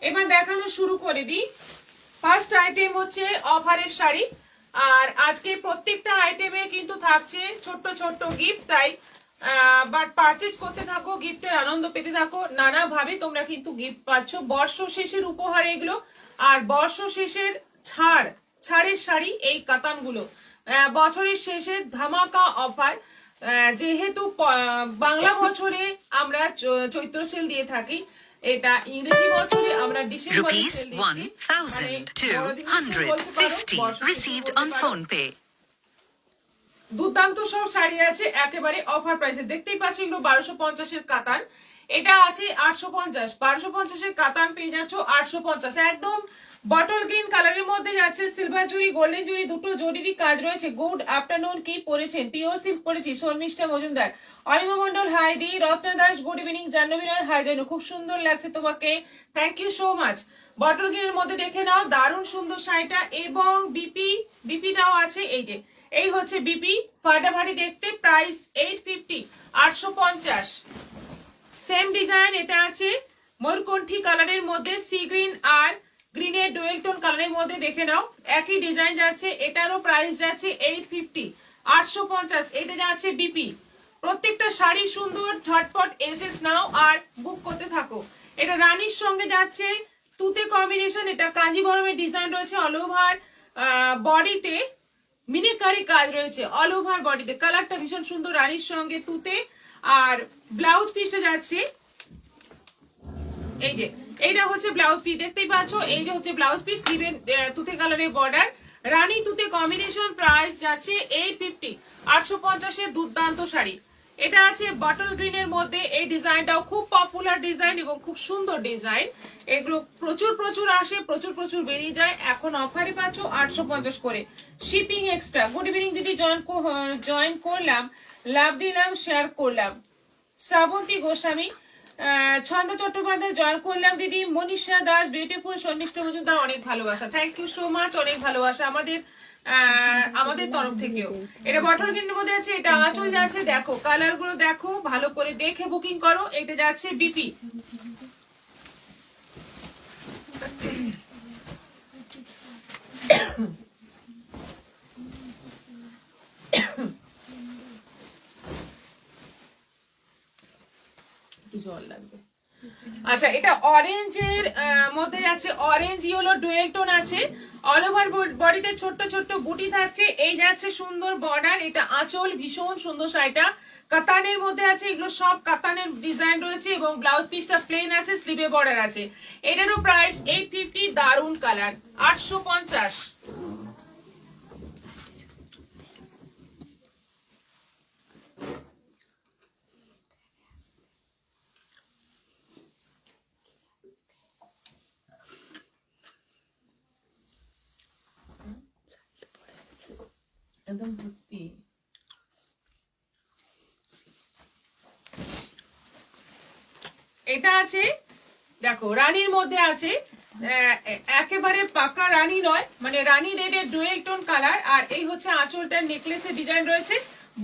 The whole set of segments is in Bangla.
এবার দেখানো শুরু করে দিই। ফার্স্ট আইটেম হচ্ছে অফারের শাড়ি, আর আজকে প্রত্যেকটা আইটেমে কিন্তু থাকছে ছোট্ট ছোট্ট গিফট। তাই বাট পারচেজ করতে থাকো, গিফটের আনন্দ পেতে থাকো। নানাভাবে তোমরা কিন্তু গিফট পাচ্ছ। বর্ষ শেষের উপহার এগুলো, আর বর্ষ শেষের ছাড়ের শাড়ি এই কাতানগুলো। বছরের শেষে ধামাকা অফার। যেহেতু বাংলা বছরে আমরা চৈত্র সেল দিয়ে থাকি, এটা ইংরেজি বছরে আমরা ডিসেম্বরে সেল দিচ্ছি। 1250 received on phone pay. দুর্দান্ত সব শাড়ি আছে একেবারে অফার প্রাইসে। দেখতেই পাচ্ছ এগুলো 1250 কাতান, এটা আছে 850। 1250 কাতান পেয়ে যাচ্ছ 850। একদম বটল গ্রিন কালারের মধ্যে যাচ্ছে সিলভার জুড়ি গোল্ডেন জুড়ি দুটো জরিরই কাজ রয়েছে। গুড আফটারনুন, কি পরেছেন? পিওর সিল্ক পরেছি। শর্মিষ্ঠা মজুমদার, অনিমা মন্ডল হাই দি, Ratna Das good evening, Jahnavi Roy hi জানু, খুব সুন্দর লাগছে তোমাকে, thank you so much. Bottle গ্রিনের মধ্যে দেখে নাও, দারুণ সুন্দর শাড়িটা। এবং বিপিটাও আছে। এই হচ্ছে বিপি, ফাটাফাটি দেখতে। প্রাইস 850, 850। সেম ডিজাইন, এটা আছে ময়ূরকণ্ঠী কালারের মধ্যে, সি গ্রিন আর গ্রিনের ডুয়েল টোন কালারের মধ্যে। দেখে নাও একই ডিজাইন যাচ্ছে, এটারও প্রাইস যাচ্ছে 850, 850। এটা যাচ্ছে বিপি। প্রত্যেকটা শাড়ি সুন্দর, ঝটপট এসএস নাও আর বুক করতে থাকো। এটা রানীর সঙ্গে যাচ্ছে তুতে কম্বিনেশন। এটা কাঞ্জিভরমের ডিজাইন রয়েছে, অল ওভার বডিতে মিনিকারি কাজ রয়েছে, অল ওভার বডিতে। কালারটা ভীষণ সুন্দর, রানীর সঙ্গে তুতে। আর ব্লাউজ পিসটা যাচ্ছে এইটা হচ্ছে ব্লাউজ পিস, দেখতেই পাচ্ছ। এই যে হচ্ছে ব্লাউজ পিস, স্লিভের তুতে কালারের বর্ডার, রানী তুতে কম্বিনেশন। প্রাইস যাচ্ছে 850, 850 দুর্দান্ত শাড়ি। এটা আছে বটল গ্রিনের মধ্যে। এই ডিজাইনটাও খুব পপুলার ডিজাইন এবং খুব সুন্দর ডিজাইন। এগুলো প্রচুর আসে, প্রচুর বেরিয়ে যায়। এখন অফারে পাচ্ছ 850 করে, শিপিং এক্সট্রা। গুড ইভিনিং দিদি, জয়েন করলাম, লাভ দিলাম, শেয়ার করলাম। শ্রাবন্তী গোস্বামী, ছন্দ চট্টোপাধ্যায় জয়েন করলাম দিদি। মনীষা দাস বিউটিফুল, শর্মিষ্ঠা মজুমদার অনেক ভালোবাসা, থ্যাংক ইউ সো মাচ, অনেক ভালোবাসা আমাদের তরফ থেকেও। এটা বটল গ্রিনের মধ্যে আছে, এটা আঁচল যাচ্ছে। দেখো কালার গুলো দেখো, ভালো করে দেখে বুকিং করো। এটা যাচ্ছে বিপি। জল লাগবে। আচ্ছা, এটা অরেঞ্জের মধ্যে আছে, অরেঞ্জ ইয়েলো ডুয়েল টোন আছে। অল ওভার বডিতে ছোট্ট ছোট্ট বুটি থাকছে। এই যাচ্ছে সুন্দর বর্ডার, এটা আঁচল, ভীষণ সুন্দর শাড়িটা। কাতানের মধ্যে আছে, এগুলো সব কাতানের ডিজাইন রয়েছে এবং ব্লাউজ পিসটা প্লেন আছে, স্লিভে বর্ডার আছে। এটারও প্রাইস 850, দারুন কালার, 850। একদম ভর্তি। এটা আছে দেখো রানীর মধ্যে আছে, একেবারে পাকা রানী নয়, মানে রানী রেডের ডুয়েল টোন কালার। আর এই হচ্ছে আঁচলটার নেকলেসের ডিজাইন রয়েছে,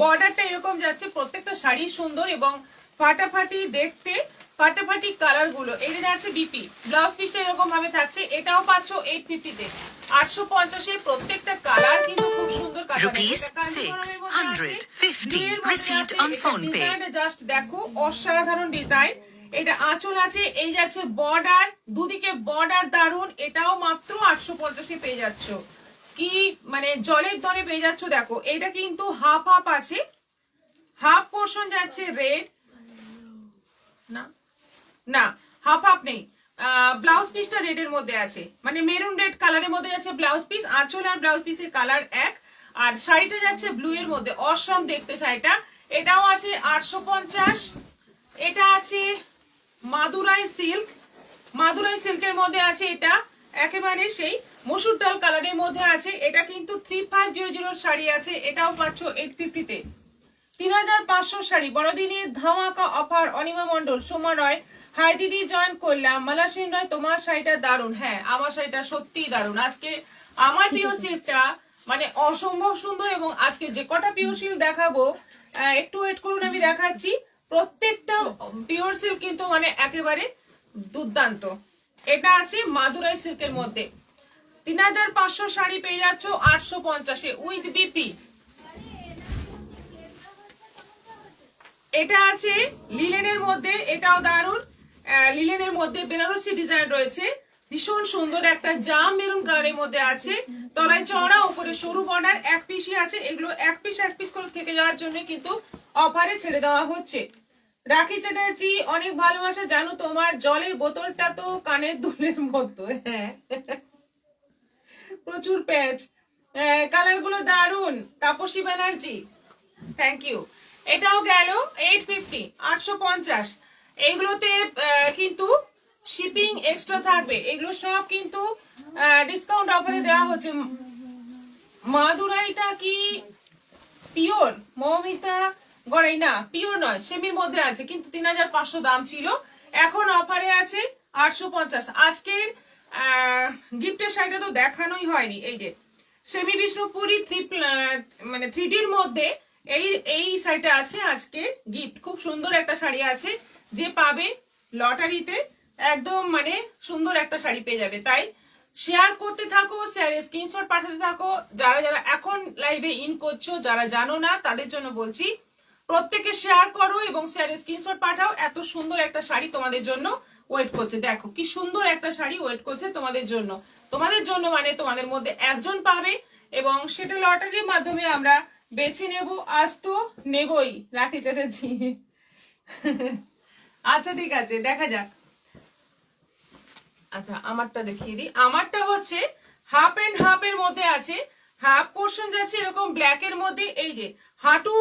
বর্ডারটা এরকম যাচ্ছে। প্রত্যেকটা শাড়ি সুন্দর এবং ফাটাফাটি দেখতে, ফাটাফাটি কালার গুলো। এটা যাচ্ছে বিপি, ব্লাউজ পিসটা এরকম ভাবে থাকছে। এটাও পাচ্ছ 850 তে, 850 এর। প্রত্যেকটা কালার কিন্তু খুব সুন্দর। জাস্ট দেখো অসাধারণ ডিজাইন। এটা আঁচল আছে, এই যাচ্ছে বর্ডার, দুদিকে বর্ডার দারুন। এটাও মাত্র 850 পেয়ে যাচ্ছ। কি মানে জলের দরে পেয়ে যাচ্ছ। দেখো এটা কিন্তু হাফ হাফ আছে, হাফ পোর্শন যাচ্ছে রেড, না হাফ হাফ নেই। ব্লাউজ পিসটা রেড এর মধ্যে আছে, মানে মেরুন রেড কালারের মধ্যে যাচ্ছে ব্লাউজ পিস। আঁচল আর ব্লাউজ পিসের কালার এক। আর শাড়িটা যাচ্ছে ব্লু এর মধ্যে, অসম দেখতে শাড়িটা। এটাও আছে 850। এটা আছে মাদুরাই সিল্ক, মাদুরাই সিল্কের মধ্যে আছে। এটা একেবারে সেই মসুর ডাল কালারের মধ্যে আছে। এটা কিন্তু 3500 শাড়ি আছে। এটাও পাচ্ছ 850 তে। 3500 শাড়ি, বড়দিনের ধামাকা অফার। অনিমা মন্ডল, সোমা রয় হাই দিদি, জয়েন করলাম। মালাসিন রয়, তোমার শাড়িটা দারুন। হ্যাঁ, আমার শাড়িটা সত্যিই দারুন। আজকে আমার পিওর সিল্কটা মানে অসম্ভব সুন্দর। এবং আজকে যে কটা পিওর সিল্ক দেখাবো, একটু ওয়েট করুন, আমি দেখাচ্ছি। প্রত্যেকটা পিওর সিল্ক কিন্তু মানে একেবারে দুর্দান্ত। এটা আছে মাদুরাই সিল্কের মধ্যে 3500 শাড়ি পেয়ে যাচ্ছ 850-এ উইথ বিপি। এটা আছে লিলেনের মধ্যে, এটাও দারুন। লিলেনের মধ্যে বেনারসি ডিজাইন রয়েছে, ভীষণ সুন্দর একটা জাম মেরুন কালারের মধ্যে আছে, তলায় চওড়া উপরে সরু বর্ডার, এক পিসই আছে। এগুলো এক পিস করে থেকে যাওয়ার জন্য কিন্তু অফারে ছেড়ে দেওয়া হচ্ছে। রাখি চ্যাটার্জি অনেক ভালোবাসা জানো তোমার, জলের বোতলটা তো কানের দুলের মতো। হ্যাঁ প্রচুর প্যাচ, কালার গুলো দারুন। Tapasi Banerjee thank you. এটাও গেল 850, 850। এইগুলোতে কিন্তু শিপিং এক্সট্রা থাকবে, এগুলো সব কিন্তু ডিসকাউন্ট অফারে দেওয়া হচ্ছে। মাদুরাইটা কি পিওর? মৌমিতা গড়াই না, পিওর নয়, সেমির মধ্যে আছে, কিন্তু 3500 দাম ছিল, এখন অফারে আছে 850। আজকের গিফটের শাড়িটা তো দেখানোই হয়নি। এই যে সেমি বিষ্ণুপুরি মানে 3Dর মধ্যে এই শাড়িটা আছে আজকে গিফট। খুব সুন্দর একটা শাড়ি আছে, যে পাবে লটারিতে একদম মানে সুন্দর একটা শাড়ি পেয়ে যাবে। তাই শেয়ার করতে থাকো, শেয়ারে স্ক্রিনশট পাঠাতে থাকো। যারা যারা এখন লাইভে ইন করছো, যারা জানো না তাদের জন্য বলছি, প্রত্যেকে শেয়ার করো এবং শেয়ারে স্ক্রিনশট পাঠাও। এত সুন্দর একটা শাড়ি তোমাদের জন্য ওয়েট করছে। দেখো কি সুন্দর একটা শাড়ি ওয়েট করছে তোমাদের জন্য। তোমাদের জন্য মানে তোমাদের মধ্যে একজন পাবে এবং সেটা লটারির মাধ্যমে আমরা বেছে নেব। আজ তো নেবই রাখি চ্যাটার্জি। আচ্ছা ঠিক আছে, দেখা যাক। আচ্ছা আমারটা দেখিয়ে দিই। আমারটা হচ্ছে হাফ এন্ড হাফ এর মধ্যে আছে, হাফ পোর্শন যাচ্ছে এরকম ব্ল্যাক এর মধ্যে, এই যে হাঁটু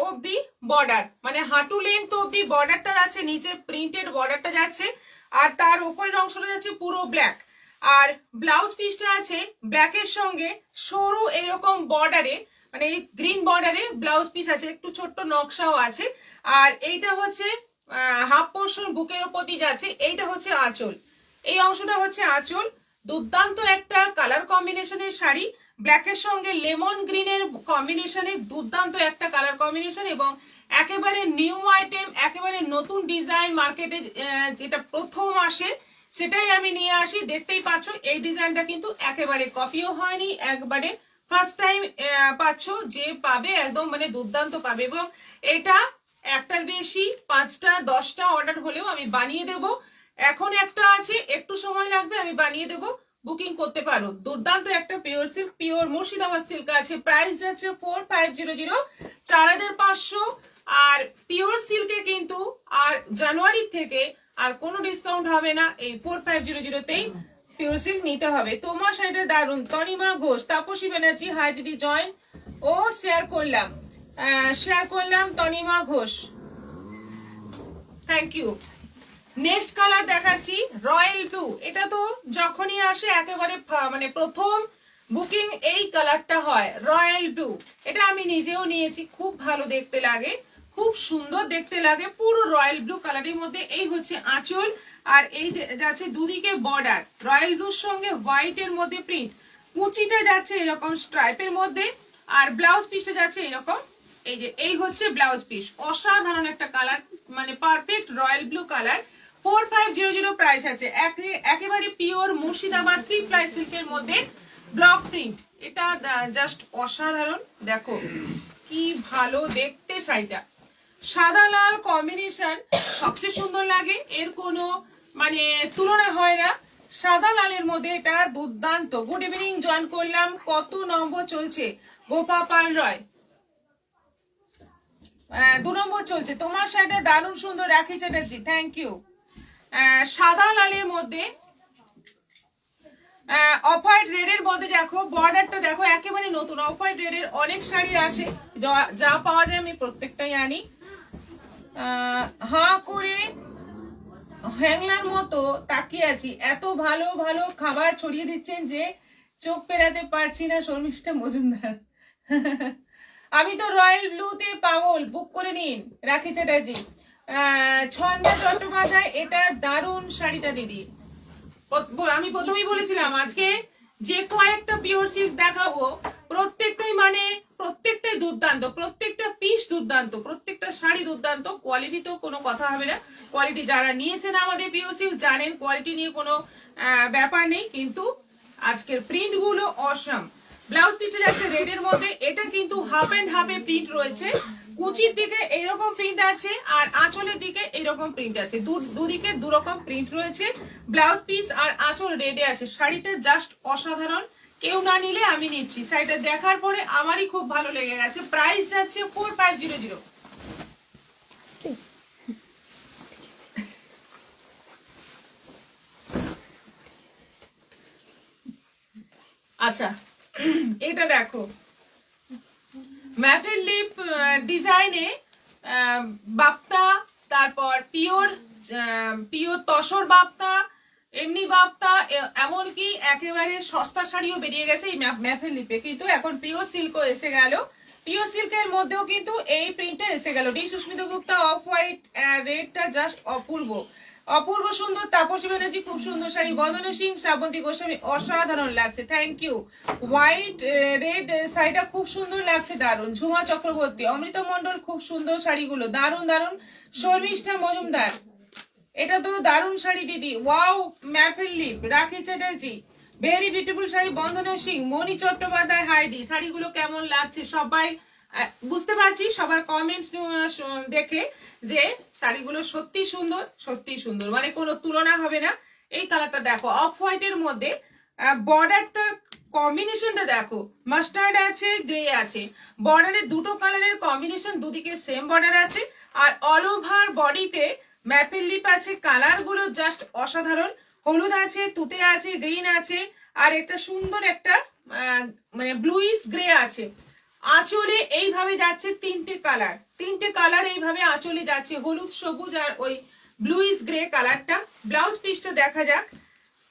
অবধি বর্ডার, মানে হাঁটু লেন্থ অবধি বর্ডারটা যাচ্ছে, নিচে প্রিন্টেড বর্ডারটা যাচ্ছে, আর তার উপরের অংশটা যাচ্ছে পুরো ব্ল্যাক। আর ব্লাউজ পিসটা আছে ব্ল্যাকের সঙ্গে সরু এরকম বর্ডারে, মানে এই গ্রিন বর্ডারে ব্লাউজ পিস আছে, একটু ছোট্ট নকশাও আছে। আর এইটা হচ্ছে হাফ পোর্শন বুকের উপর দিয়ে যাচ্ছে, এইটা হচ্ছে আঁচল, এই অংশটা হচ্ছে আঁচল। দুর্দান্ত একটা কালার কম্বিনেশনের শাড়ি, ব্ল্যাকের সঙ্গে লেমন গ্রিনের কম্বিনেশনে দুর্দান্ত একটা কালার কম্বিনেশন, এবং একেবারে নিউ আইটেম, একেবারে নতুন ডিজাইন মার্কেটে যেটা প্রথম আসে সেটাই আমি নিয়ে আসি। দেখতেই পাচ্ছ এই ডিজাইনটা কিন্তু একেবারে কপিও হয়নি, একবারে ফার্স্ট টাইম পাচ্ছ, যে পাবে একদম মানে দুর্দান্ত পাবে। এবং এটা একটার বেশি 5টা 10টা অর্ডার হলেও আমি বানিয়ে দেব। এখন একটা আছে, একটু সময় লাগবে, আমি বানিয়ে দেব, বুকিং করতে পারো। দুর্দান্ত একটা pure silk, pure Murshidabad silk আছে, প্রাইস যাচ্ছে 4500, 4500। আর পিওর সিল্কে কিন্তু আর জানুয়ারি থেকে আর কোনো ডিসকাউন্ট হবে না, এই 4500তেই পিওর সিল্ক নিতে হবে। তোমার শাড়িটা দারুন। তনিমা ঘোষ, তাপসী ব্যানার্জি হাই দিদি জয়েন ও শেয়ার করলাম Tanima Ghosh, thank you. Next colour দেখাচ্ছি রয়্যাল ব্লু। এটা তো যখনই আসে একেবারে মানে প্রথম বুকিং এই কালারটা হয়, রয়্যাল ব্লু। এটা আমি নিজেও নিয়েছি, খুব ভালো দেখতে লাগে, খুব সুন্দর দেখতে লাগে, পুরো রয়্যাল ব্লু কালারের মধ্যে। এই হচ্ছে আঁচল, আর এই যাচ্ছে দুদিকে বর্ডার, রয়্যাল ব্লুর সঙ্গে হোয়াইট এর মধ্যে প্রিন্ট, কুচিটা যাচ্ছে এরকম স্ট্রাইপের মধ্যে, আর ব্লাউজ পিসটা যাচ্ছে এরকম। এই যে এই হচ্ছে ব্লাউজ পিস, অসাধারণ একটা কালার, মানে perfect royal blue colour. 4500 price আছে, একেবারে পিওর মুর্শিদাবাদ 3-ply সিল্কের মধ্যে ব্লক প্রিন্ট। এটা জাস্ট অসাধারণ, দেখো কি ভালো দেখতে শাড়িটা। সাদা লাল কম্বিনেশন সবচেয়ে সুন্দর লাগে, এর কোনো মানে তুলনা হয় না। সাদা লালের মধ্যে এটা দুর্দান্ত। গুড ইভিনিং, জয়েন করলাম। কত নম্বর চলছে? গোপা পাল রয় 2 নম্বর চলছে। তোমার শাড়িটা দারুণ সুন্দর, রাখি চ্যাটার্জি থ্যাংক ইউ। সাদা লালের মধ্যে অফ হোয়াইট রেড এর মধ্যে দেখো বর্ডারটা, দেখো একেবারে নতুন। অফ হোয়াইট রেড এর অনেক শাড়ি আসে, যা পাওয়া যায় আমি প্রত্যেকটাই আনি। হাঁ করে হ্যাংলার মতো তাকিয়ে আছি, এত ভালো ভালো খাবার ছড়িয়ে দিচ্ছেন যে চোখ পেরাতে পারছি না। শর্মিষ্ঠা মজুমদার, আমি তো রয়্যাল ব্লুতে পাগল, বুক করে নিন রাখি চ্যাটার্জি। ছন্দা চট্টোপাধ্যায়, এটা দারুণ শাড়িটা দিদি। আমি প্রথমেই বলেছিলাম আজকে যে কয়েকটা পিওর সিল্ক দেখাবো প্রত্যেকটাই মানে প্রত্যেকটাই দুর্দান্ত, প্রত্যেকটা পিস দুর্দান্ত, প্রত্যেকটা শাড়ি দুর্দান্ত। কোয়ালিটি তো কোনো কথা হবে না, কোয়ালিটি যারা নিয়েছেন আমাদের পিওসিল জানেন কোয়ালিটি নিয়ে কোনো ব্যাপার নেই। কিন্তু আজকের প্রিন্ট গুলো অসাম। ব্লাউজ পিসটা যাচ্ছে রেড এর মধ্যে, এটা কিন্তু হাফ এন্ড হাফে প্রিন্ট রয়েছে। কুচির দিকে এইরকম প্রিন্ট আছে আর আঁচলের দিকে এইরকম প্রিন্ট আছে, দুদিকে দুরকম প্রিন্ট রয়েছে। ব্লাউজ পিস আর আঁচল রেডে আছে। শাড়িটা জাস্ট অসাধারণ, কেউ না নিলে আমি নিচ্ছি। শাড়িটা দেখার পরে আমারই খুব ভালো লেগে গেছে। প্রাইস যাচ্ছে 4500। আচ্ছা এটা দেখো, ম্যাটের লিপ ডিজাইনে বাপ্তা, তারপর পিওর তসর বাপ্তা, এমনি বাপ্তা, এমনকি একেবারে সস্তা শাড়িও বেরিয়ে গেছে এই ম্যাথের লিপে। কিন্তু এখন পিওর সিল্কও এসে গেল। পিওর সিল্কের মধ্যেও কিন্তু এই প্রিন্টটা এসে গেল। ডি সুস্মিতা গুপ্তা অফ হোয়াইট রেডটা জাস্ট অপূর্ব, অপূর্ব সুন্দর। তাপসী ব্যানার্জি খুব সুন্দর শাড়ি। বন্দনা সিং, শ্রাবন্তী গোস্বামী অসাধারণ লাগছে, থ্যাংক ইউ। হোয়াইট রেড শাড়িটা খুব সুন্দর লাগছে, দারুণ। ঝুমা চক্রবর্তী, অমৃতা মন্ডল, খুব সুন্দর শাড়িগুলো, দারুণ দারুণ। শর্মিষ্ঠা মজুমদার, এটা তো দারুণ শাড়ি দিদি, ওয়াও। ম্যাফেল লিপ, রাখি চ্যাটার্জি, ভেরি বিউটিফুল শাড়ি। বন্দনা সিং, মণি চট্টোপাধ্যায়, হাইডি। শাড়িগুলো কেমন লাগছে সবাই বুঝতে পারছি সবার কমেন্টস দেখে যে শাড়িগুলো সত্যি সুন্দর, সত্যি সুন্দর, মানে কোনো তুলনা হবে না। এই কালারটা দেখো অফ হোয়াইটের মধ্যে, বর্ডারটার কম্বিনেশনটা দেখো, মাস্টার্ড আছে, গ্রে আছে। বর্ডারের দুটো কালারের কম্বিনেশন, দুদিকে সেম বর্ডার আছে। আর অল ওভার বডিতে ম্যাপেল লিপ আছে। কালার গুলো জাস্ট অসাধারণ। হলুদ আছে, তুতে আছে, গ্রিন আছে, আর একটা সুন্দর একটা মানে ব্লুইশ গ্রে আছে। আঁচলে এইভাবে যাচ্ছে তিনটে কালার এইভাবে আঁচলে যাচ্ছে, হলুদ, সবুজ আর ওই ব্লুইশ গ্রে কালারটা। ব্লাউজ পিসটা দেখা যাক।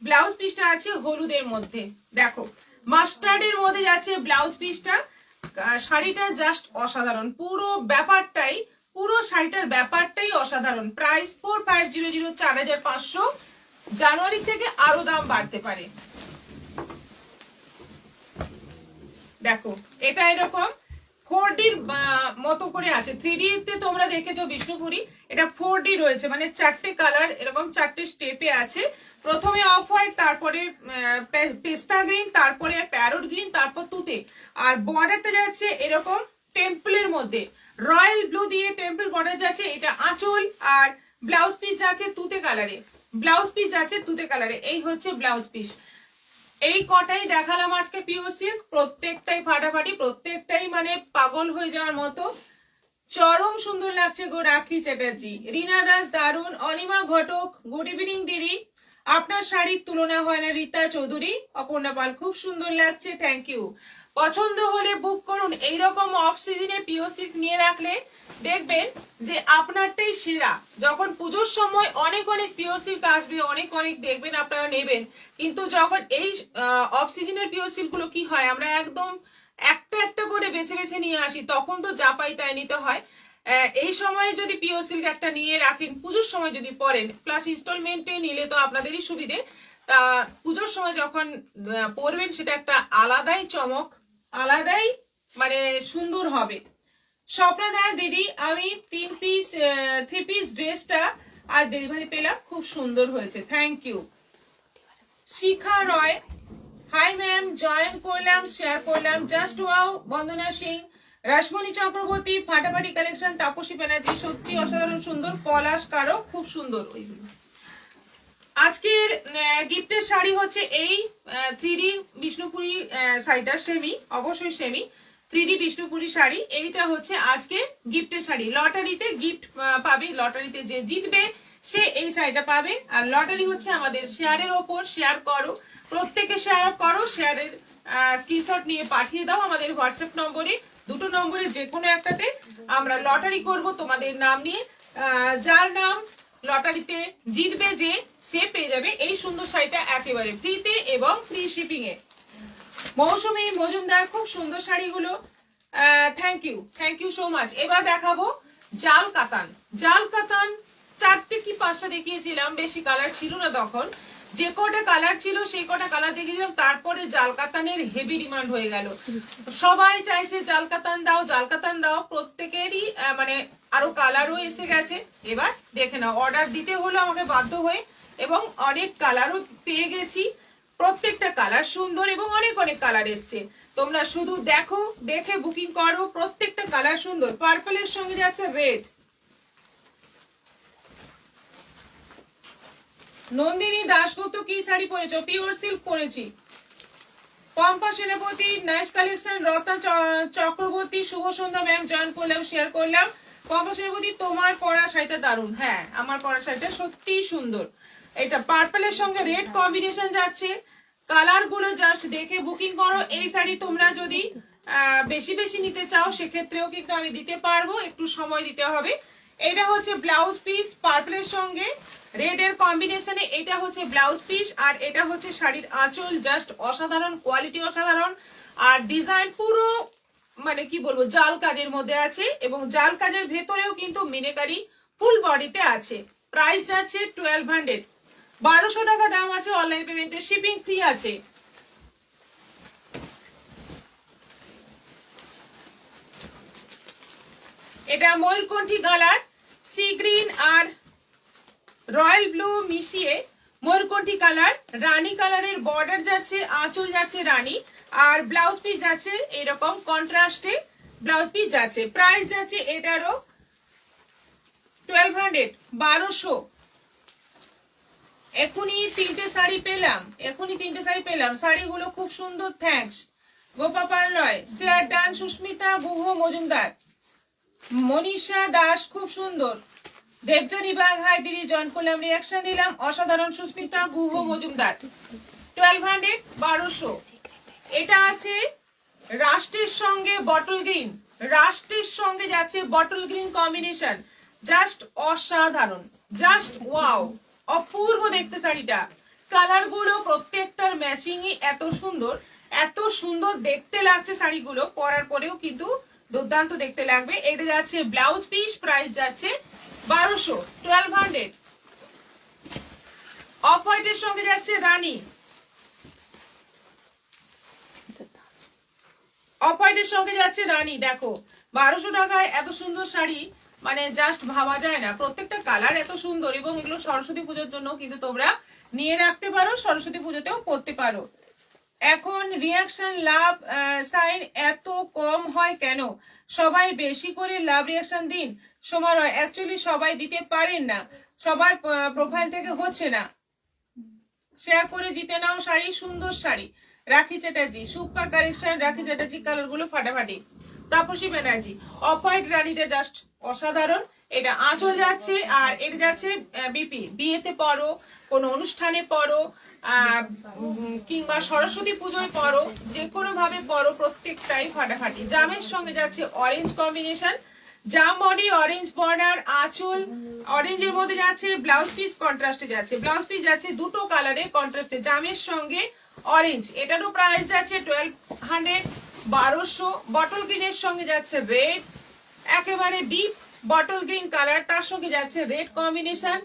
ব্লাউজ পিসটা আছে হলুদের মধ্যে, দেখো মাস্টার্ডের মধ্যে যাচ্ছে ব্লাউজ পিসটা। শাড়িটা জাস্ট অসাধারণ, পুরো শাড়িটার ব্যাপারটাই অসাধারণ। প্রাইস 4500, 4500। জানুয়ারি থেকে আরো দাম বাড়তে পারে। দেখো এটা এরকম 4D মতো করে আছে। 3D তে তোমরা দেখেছো বিষ্ণুপুরি, এটা 4D রয়েছে, মানে চারটে কালার এরকম চারটে স্টেপে আছে। প্রথমে অফ হোয়াইট, তারপরে পেস্তা গ্রিন, তারপরে প্যারোট গ্রিন, তারপর তুতে। আর বর্ডারটা যাচ্ছে এরকম টেম্পলের মধ্যে, রয়্যাল ব্লু দিয়ে টেম্পল বর্ডার যাচ্ছে। এটা আঁচল, আর ব্লাউজ পিস যাচ্ছে তুতে কালারে। এই হচ্ছে ব্লাউজ পিস। এই কটাই দেখালাম আজকে পিওর সিল্ক, প্রত্যেকটাই ফাটাফাটি, প্রত্যেকটাই মানে পাগল হয়ে যাওয়ার মতো, চরম সুন্দর লাগছে গো। রাখি চ্যাটার্জি, রিনা দাস দারুন, অনিমা ঘটক, গুড ইভিনিং দিদি, আপনার শাড়ির তুলনা হয় না। রীতা চৌধুরী, অপর্ণা পাল, খুব সুন্দর লাগছে, থ্যাংক ইউ। পছন্দ হলে বুক করুন। এইরকম অফ সিজনে পিওর সিল্ক নিয়ে রাখলে দেখবেন যে আপনারটাই সেরা। যখন পুজোর সময় অনেক পিওর সিল্ক আসবে, অনেক দেখবেন আপনারা নেবেন, কিন্তু যখন এই অফ সিজনের পিওর সিল্ক গুলো কি হয়, আমরা একদম একটা করে বেছে নিয়ে আসি, তখন তো যা পাই তাই নিতে হয়। এই সময় যদি পিওর সিল্ক একটা নিয়ে রাখেন, পুজোর সময় যদি পরেন, প্লাস ইনস্টলমেন্টে নিলে তো আপনাদেরই সুবিধে। তা পুজোর সময় যখন পরবেন সেটা একটা আলাদাই চমক, আলাদাই মানে সুন্দর হবে। স্বপ্নদার দিদি, আমি 3 পিস ড্রেসটা আর ডেলিভারি পেলাম, খুব সুন্দর হয়েছে, thank you. Shikha Roy, hi ma'am, join করলাম, শেয়ার করলাম, জাস্ট ওয়াও। বন্দনা সিং, রাসমণি চক্রবর্তী, ফাটাফাটি কালেকশন। তাপসী ব্যানার্জি, সত্যি অসাধারণ সুন্দর। পলাশ কারো, খুব সুন্দর। ওইগুলো আজকের গিফটের শাড়ি হচ্ছে এই 3D বিষ্ণুপুরি শাড়িটা, সেমি, অবশ্যই সেমি 3D বিষ্ণুপুরি শাড়ি। এইটা হচ্ছে আজকে গিফটের শাড়ি। লটারিতে গিফট পাবে, লটারিতে যে জিতবে সে এই শাড়িটা পাবে। আর লটারি হচ্ছে আমাদের শেয়ারের ওপর, শেয়ার করো, প্রত্যেকে শেয়ার করো, শেয়ারের স্ক্রিনশট নিয়ে পাঠিয়ে দাও আমাদের হোয়াটসঅ্যাপ নম্বরে। দুটো নম্বরে যে কোনো একটাতে আমরা লটারি করব তোমাদের নাম নিয়ে। যার নাম লটারিতে জিতবে যে, সে পেয়ে যাবে এই সুন্দর শাড়িটা একেবারে ফ্রিতে এবং ফ্রি শিপিং এ। মৌসুমী মজুমদার, খুব সুন্দর শাড়িগুলো, থ্যাংক ইউ সো মাচ। এবার দেখাবো জাল কাতান। 4টে কি 5টা দেখিয়েছিলাম, বেশি কালার ছিল না তখন। যে কটা কালার ছিল সেই কটা কালার দেখিয়েছিলাম, তারপরে জাল কাতানের হেভি ডিমান্ড হয়ে গেল। সবাই চাইছে জাল কাতান দাও, জাল কাতান দাও, প্রত্যেকেরই মানে আরো কালারও এসে গেছে। এবার দেখে নাও, অর্ডার দিতে হলো আমাকে বাধ্য হয়ে, এবং অনেক কালারও পেয়ে গেছি। প্রত্যেকটা কালার সুন্দর এবং অনেক অনেক কালার এসছে। তোমরা শুধু দেখো, দেখে বুকিং করো, প্রত্যেকটা কালার সুন্দর। পার্পলের সঙ্গে যাচ্ছে রেড। নন্দিনী দাশগুপ্ত কি শাড়ি পরেছো? পিওর সিল্ক পরেছি। পম্পা সেনাপতি, নাইস কালেকশন। রত্না চক্রবর্তী, শুভ সন্ধ্যা ম্যাম, জয়েন করলাম, শেয়ার করলাম। পম্পা সেনাপতি, তোমার পরা শাড়িটা দারুণ। হ্যাঁ, আমার পরা শাড়িটা সত্যি সুন্দর। এটা পার্পলের সঙ্গে রেড কম্বিনেশন যাচ্ছে। কালার গুলো জাস্ট দেখে বুকিং করো। এই শাড়ি তোমরা যদি বেশি বেশি নিতে চাও সেক্ষেত্রেও কিন্তু আমি দিতে পারবো, একটু সময় দিতে হবে। এটা হচ্ছে ব্লাউজ পিস, পার্পলের সঙ্গে রেড এর কম্বিনেশনে। এটা হচ্ছে ব্লাউজ পিস, আর এটা হচ্ছে শাড়ির আঁচল। জাস্ট অসাধারণ, কোয়ালিটি অসাধারণ, আর ডিজাইন পুরো মানে কি বলবো জাল কাজের মধ্যে আছে, এবং জাল কাজের ভেতরেও কিন্তু মিনেকারি ফুল বডিতে আছে। প্রাইস যাচ্ছে 1200, 1200 টাকা দাম আছে। অনলাইন পেমেন্টে শিপিং ফ্রি আছে। এটা ময়ূরকণ্ঠী কালার, সি গ্রিন আর রয়্যাল ব্লু মিশিয়ে ময়ূরকণ্ঠী কালার। রানী কালারের বর্ডার যাচ্ছে, আঁচল যাচ্ছে রানী, আর ব্লাউজ পিস যাচ্ছে এরকম কন্ট্রাস্টে ব্লাউজ পিস যাচ্ছে। প্রাইস যাচ্ছে এটারও 1200, 1200। এখনই তিনটে শাড়ি পেলাম, শাড়িগুলো খুব সুন্দর। থ্যাঙ্কস গোপা পার্লয়, শেয়ার ডান। সুস্মিতা গুহ মজুমদার, মনীষা দাস, খুব সুন্দর। দেবজানী বাগ, হাই দিদি, জয়েন করলাম, রিয়াকশন দিলাম, অসাধারণ। সুস্মিতা গুহ মজুমদার, 1200, 1200। এটা আছে রাষ্ট্রের সঙ্গে বটল গ্রিন, রাষ্ট্রের সঙ্গে যাচ্ছে বটল গ্রিন কম্বিনেশন। জাস্ট অসাধারণ, জাস্ট ওয়াও, অপূর্ব দেখতে শাড়িটা। কালার গুলো প্রত্যেকটার ম্যাচিংই এত সুন্দর, এত সুন্দর দেখতে লাগছে শাড়িগুলো। পরার পরেও কিন্তু দুর্দান্ত দেখতে লাগবে। এটা যাচ্ছে ব্লাউজ পিস, প্রাইস যাচ্ছে 1200, 1200। অফ হোয়াইটের সঙ্গে যাচ্ছে রানী, অফ হোয়াইটের সঙ্গে যাচ্ছে রানী। দেখো 1200 টাকায় এত সুন্দর শাড়ি মানে জাস্ট ভাবা যায় না। প্রত্যেকটা কালার এত সুন্দর, এবং এগুলো সরস্বতী পুজোর জন্য কিন্তু তোমরা নিয়ে রাখতে পারো, সরস্বতী পুজোতেও পরতে পারো। এখন রিয়াকশন লাভ সাইন এত কম হয় কেন? সবাই বেশি করে লাভ রিয়াকশন দিন। সময় অ্যাকচুয়ালি সবাই দিতে পারেন না, সবার প্রোফাইল থেকে হচ্ছে না। শেয়ার করে জিতে নাও শাড়ি, সুন্দর শাড়ি। রাখি চ্যাটার্জি, সুপার কালেকশন। রাখি চ্যাটার্জি, কালার গুলো ফাটাফাটি। তাপসী ব্যানার্জি, অফ হোয়াইট রানীটা জাস্ট অসাধারণ। এটা আঁচল যাচ্ছে, আর এটা যাচ্ছে বিপি। বিয়েতে পরো, কোনো অনুষ্ঠানে পরো, কিংবা সরস্বতী পুজোয় পরো, যে কোনো ভাবে পরো, প্রত্যেকটাই ফাটাফাটি। জামের সঙ্গে যাচ্ছে অরেঞ্জ কম্বিনেশন, জাম বডি, অরেঞ্জ বর্ডার, আঁচল অরেঞ্জের মধ্যে যাচ্ছে, ব্লাউজ পিস কন্ট্রাস্টে যাচ্ছে। ব্লাউজ পিস যাচ্ছে দুটো কালারে কন্ট্রাস্টে, জামের সঙ্গে অরেঞ্জ। এটারও প্রাইস যাচ্ছে 1200, 1200। বটল গ্রিনের সঙ্গে যাচ্ছে রেড, একেবারে ডিপ বটল গ্রিন কালার, তার সঙ্গে যাচ্ছে রেড কম্বিনেশন।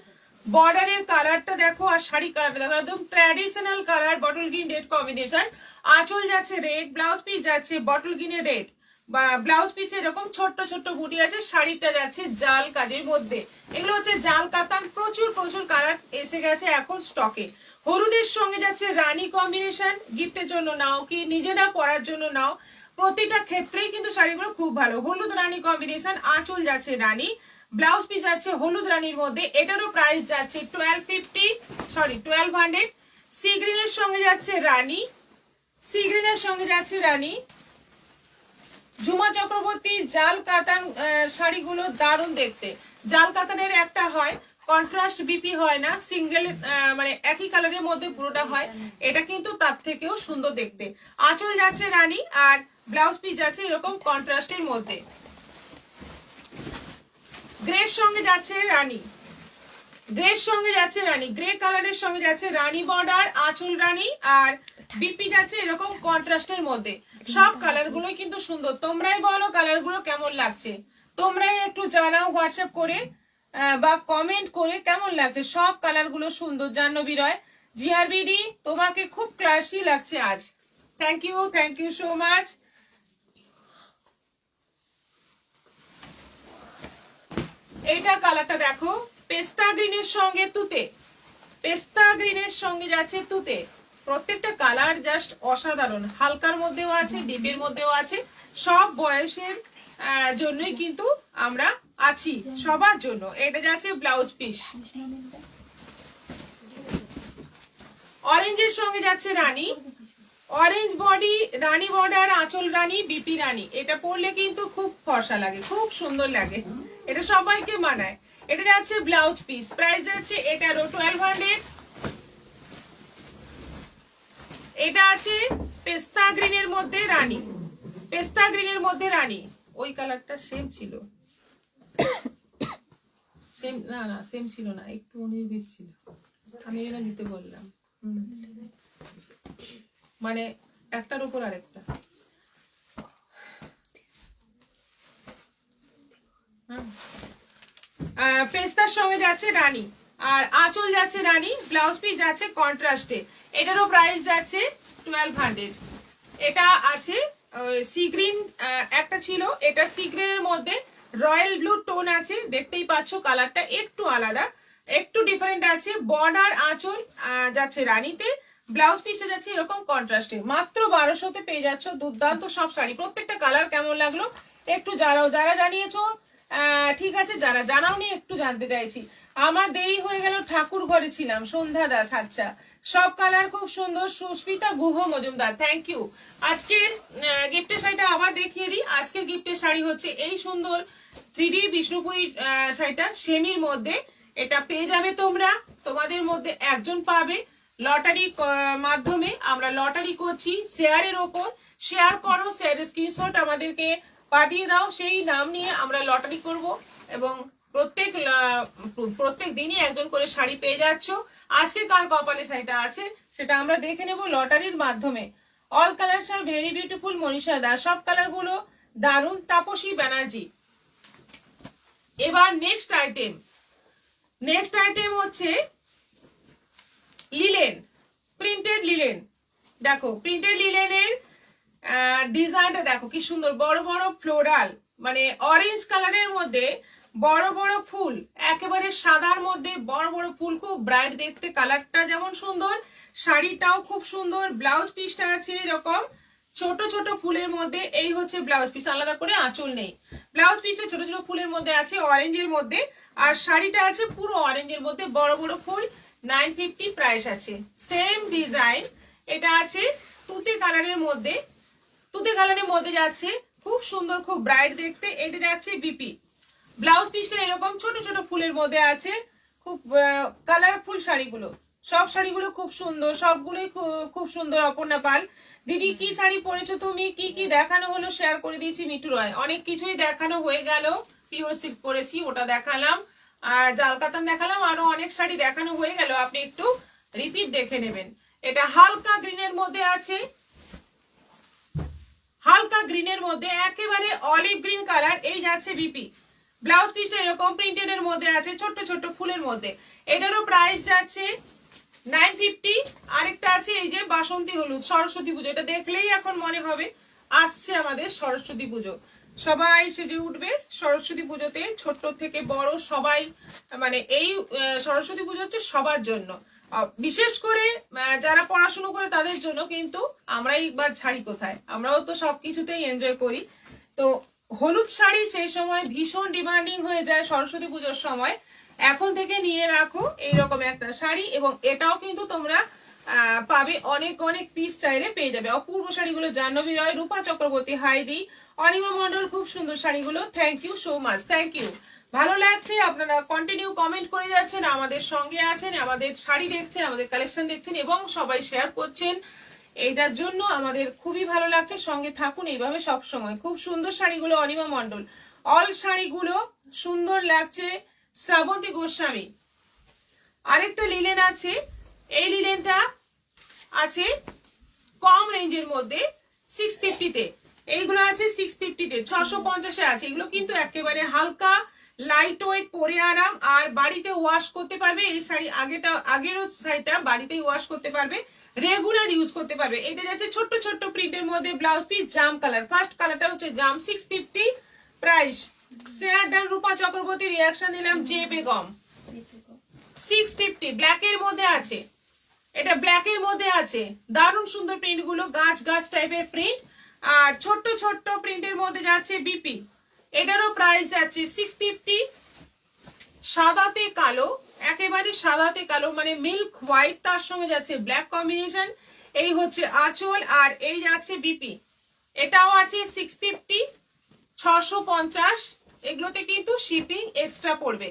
বর্ডারের কালারটা দেখো, আর শাড়ি কালারটা দেখো, একদম traditional colour, bottle green red combination. আঁচল যাচ্ছে রেড, ব্লাউজ পিস যাচ্ছে বটল গ্রিনের রেড, বা ব্লাউজ পিসে এরকম ছোট্ট ছোট্ট বুটি আছে। শাড়িটা যাচ্ছে জাল কাজের মধ্যে। এগুলো হচ্ছে জাল কাতান। প্রচুর প্রচুর কালার এসে গেছে এখন স্টকে। হলুদের সঙ্গে যাচ্ছে রানী কম্বিনেশন। গিফটের জন্য নাও কি নিজেরা পরার জন্য নাও, প্রতিটা ক্ষেত্রেই কিন্তু শাড়িগুলো খুব ভালো। হলুদ রানী কম্বিনেশন, আঁচল যাচ্ছে রানী, ব্লাউজ পিস যাচ্ছে হলুদ রানীর মধ্যে। এটারও প্রাইস যাচ্ছে 1200। সি গ্রিনের সঙ্গে যাচ্ছে রানী, সি গ্রিনের সঙ্গে যাচ্ছে রানী। ঝুমা চক্রবর্তী, জাল কাতান শাড়িগুলো দারুণ দেখতে। জাল কাতানের একটা হয় কন্ট্রাস্ট বিপি, হয় না সিঙ্গেল, মানে একই কালারের মধ্যে পুরোটা হয়। এটা কিন্তু তার থেকেও সুন্দর দেখতে। আঁচল যাচ্ছে রানী, আর ব্লাউজ পিস যাচ্ছে এরকম কন্ট্রাস্টের মধ্যে। গ্রের সঙ্গে যাচ্ছে রানী, গ্রের সঙ্গে যাচ্ছে রানী, গ্রে কালারের সঙ্গে যাচ্ছে রানী বর্ডার, আঁচল রানী, আর বিপি যাচ্ছে এরকম কন্ট্রাস্টের মধ্যে। সব কালার গুলোই কিন্তু সুন্দর। তোমরাই বলো কালার গুলো কেমন লাগছে, তোমরাই একটু জানাও হোয়াটসঅ্যাপ করে বা কমেন্ট করে কেমন লাগছে। সব কালার গুলো সুন্দর। জাহ্নবী রয়, জিআরবিডি তোমাকে খুব ক্লাসি লাগছে আজ। Thank you so much. এইটা কালারটা দেখো, পেস্তা গ্রিনের সঙ্গে তুতে, পেস্তা গ্রিনের সঙ্গে যাচ্ছে তুতে। প্রত্যেকটা কালার জাস্ট অসাধারণ, হালকার মধ্যেও আছে, ডিপের মধ্যেও আছে। সব বয়সের জন্যই কিন্তু আমরা আছি, সবার জন্য। এটা যাচ্ছে ব্লাউজ পিস, অরেঞ্জের সঙ্গে যাচ্ছে রানী, অরেঞ্জ বডি, রানী বর্ডার, আঁচল রানী, বিপি রানী। এটা পরলে কিন্তু খুব ফর্সা লাগে, খুব সুন্দর লাগে, এটা সবাইকে মানায়। এটা যাচ্ছে ব্লাউজ পিস, প্রাইস যাচ্ছে এটারও 1200। এটা আছে পেস্তা গ্রিনের মধ্যে রানী, পেস্তা গ্রিনের মধ্যে রানী। ওই কালারটা সেম ছিল, সেম না সেম ছিল না, একটু 19-20 ছিল, আমি এটা নিতে বললাম। মানে একটার উপর আরেকটা। পেস্তার সঙ্গে যাচ্ছে রানী, আর আঁচল যাচ্ছে রানী, ব্লাউজ পিস যাচ্ছে কন্ট্রাস্টে। এটারও প্রাইস যাচ্ছে 1200। এটা আছে সি গ্রিন, একটা ছিল, এটা সি গ্রিনের মধ্যে রয়্যাল ব্লু টোন আছে, দেখতেই পাচ্ছ কালারটা একটু আলাদা, একটু ডিফারেন্ট আছে। বর্ডার আঁচল যাচ্ছে রানীতে, ব্লাউজ পিসটা যাচ্ছে এরকম কন্ট্রাস্টে। মাত্র 1200-তে পেয়ে যাচ্ছ দুর্দান্ত সব শাড়ি। প্রত্যেকটা কালার কেমন লাগলো একটু যারা জানিয়েছো ঠিক আছে, যারা জানাওনি একটু জানতে চাইছি। আমার দেরি হয়ে গেল, ঠাকুর ঘরে ছিলাম। সন্ধ্যা দাস, আচ্ছা, সব কালার খুব সুন্দর। Susmita Guha Majumdar, thank you. আজকের গিফটের শাড়িটা আবার দেখিয়ে দিই। আজকের গিফটের শাড়ি হচ্ছে এই সুন্দর 3D বিষ্ণুপুরী শাড়িটা, সেমির মধ্যে। এটা পেয়ে যাবে তোমরা, তোমাদের মধ্যে একজন পাবে। লটারি মাধ্যমে আমরা লটারি করছি শেয়ারের ওপর। শেয়ার করো, শেয়ারের স্ক্রিনশট আমাদেরকে পাঠিয়ে দাও, সেই নাম নিয়ে আমরা লটারি করব এবং প্রত্যেক দিনই একজন করে শাড়ি পেয়ে যাচ্ছ। আজকে কার কপালে শাড়িটা আছে সেটা আমরা দেখে নেব লটারির মাধ্যমে। All colour are very beautiful, Manisha Das, সব কালার গুলো দারুন। তাপসী ব্যানার্জি। এবার নেক্সট আইটেম হচ্ছে লিলেন, প্রিন্টেড লিলেন। দেখো প্রিন্টেড লিলেনের ডিজাইনটা দেখো কি সুন্দর, বড় বড় ফ্লোরাল, মানে অরেঞ্জ কালারের মধ্যে বড় বড় ফুল, একেবারে সাদার মধ্যে বড় বড় ফুল, খুব ব্রাইট দেখতে। কালারটা যেমন সুন্দর, শাড়িটাও খুব সুন্দর। ব্লাউজ পিসটা আছে এরকম ছোট ছোট ফুলের মধ্যে, এই হচ্ছে ব্লাউজ পিস, আলাদা করে আঁচল নেই। ব্লাউজ পিসটা ছোট ছোট ফুলের মধ্যে আছে, অরেঞ্জের মধ্যে, আর শাড়িটা আছে পুরো অরেঞ্জের মধ্যে, বড় বড় ফুল। 950 প্রাইস আছে। সেম ডিজাইন এটা আছে তুতে কালারের মধ্যে, তুতে কালারের মধ্যে যাচ্ছে, খুব সুন্দর, খুব ব্রাইট দেখতে। এটা যাচ্ছে বিপি। ব্লাউজ পিসটা এরকম ছোট ছোট ফুলের মধ্যে আছে, খুব কালারফুল শাড়িগুলো, সব শাড়িগুলো খুব সুন্দর, সবগুলোই খুব সুন্দর। অপর্ণা পাল দিদি, কি শাড়ি পরেছো তুমি? কি কি দেখানো হলো শেয়ার করে দিয়েছি মিঠু রয়। অনেক কিছুই দেখানো হয়ে গেল। পিওর সিল্ক পরেছি, ওটা দেখালাম, আর জাল কাতান দেখালাম, আরো অনেক শাড়ি দেখানো হয়ে গেল, আপনি একটু রিপিট দেখে নেবেন। এটা হালকা গ্রিনের মধ্যে আছে, হালকা গ্রিনের মধ্যে, একেবারে অলিভ গ্রিন কালার। এই যাচ্ছে বিপি। ব্লাউজ পিসটা এরকম প্রিন্টেড এর মধ্যে আছে, ছোট্ট ছোট্ট ফুলের মধ্যে। এটারও প্রাইস যাচ্ছে 950। আরেকটা আছে এই যে বাসন্তী হলুদ, সরস্বতী পুজো। এটা দেখলেই এখন মনে হবে আসছে আমাদের সরস্বতী পুজো, সবাই সেজে উঠবে সরস্বতী পুজোতে, ছোট থেকে বড় সবাই। মানে এই সরস্বতী পুজো হচ্ছে সবার জন্য, বিশেষ করে যারা পড়াশুনো করে তাদের জন্য। কিন্তু আমরাই বা ছাড়ি কোথায়, আমরাও তো সবকিছুতেই এনজয় করি। তো হলুদ শাড়ি সেই সময় ভীষণ ডিমান্ডিং হয়ে যায় সরস্বতী পুজোর সময়। এখন থেকে নিয়ে রাখো এইরকম একটা শাড়ি, এবং এটাও কিন্তু তোমরা পাবে অনেক অনেক পিস চাইলে পেয়ে যাবে। অপূর্ব শাড়িগুলো জাহ্নবী রয়, রূপা চক্রবর্তী, হাইদি, অনিমা মন্ডল, খুব সুন্দর শাড়িগুলো। Thank you so much, thank you. ভালো লাগছে, আপনারা কন্টিনিউ কমেন্ট করে যাচ্ছেন, আমাদের সঙ্গে আছেন, আমাদের শাড়ি দেখছেন, আমাদের কালেকশন দেখছেন এবং সবাই শেয়ার করছেন। এইটার জন্য আমাদের খুবই ভালো লাগছে। সঙ্গে থাকুন এইভাবে সব সময়। খুব সুন্দর শাড়িগুলো, অনিমা মন্ডল, অল শাড়িগুলো সুন্দর লাগছে। শ্রাবন্তী গোস্বামী। আরেকটা লিলেন আছে, এই লিলেনটা আছে কম রেঞ্জের মধ্যে 650-তে। এইগুলো আছে 650-তে, 650-এ আছে। এগুলো কিন্তু একেবারে হালকা লাইট ওয়েট পরে আরাম, আর বাড়িতে ওয়াশ করতে পারবে। এই শাড়ি আগের শাড়িটা বাড়িতেই ওয়াশ করতে পারবে, রেগুলার ইউজ করতে পারবে। এটা যাচ্ছে ছোট্ট ছোট্ট প্রিন্টের মধ্যে, ব্লাউজ পিস জাম কালার, ফার্স্ট কালারটা হচ্ছে জাম, 650 প্রাইস। শেয়ার ডান রূপা চক্রবর্তী, রিয়াকশন দিলাম জে বেগম, 650 ব্ল্যাকের মধ্যে আছে, এটা ব্ল্যাকের মধ্যে আছে। দারুণ সুন্দর প্রিন্ট গুলো, গাছ গাছ টাইপের প্রিন্ট, আর ছোট্ট ছোট্ট প্রিন্টের মধ্যে যাচ্ছে বিপি। এটারও প্রাইস যাচ্ছে 650। সাদাতে কালো, একেবারে সাদাতে কালো, মানে মিল্ক হোয়াইট, তার সঙ্গে যাচ্ছে ব্ল্যাক কম্বিনেশন। এই হচ্ছে আঁচল, আর এই যাচ্ছে বিপি। এটাও আছে 650, 650। এগুলোতে কিন্তু শিপিং এক্সট্রা পড়বে।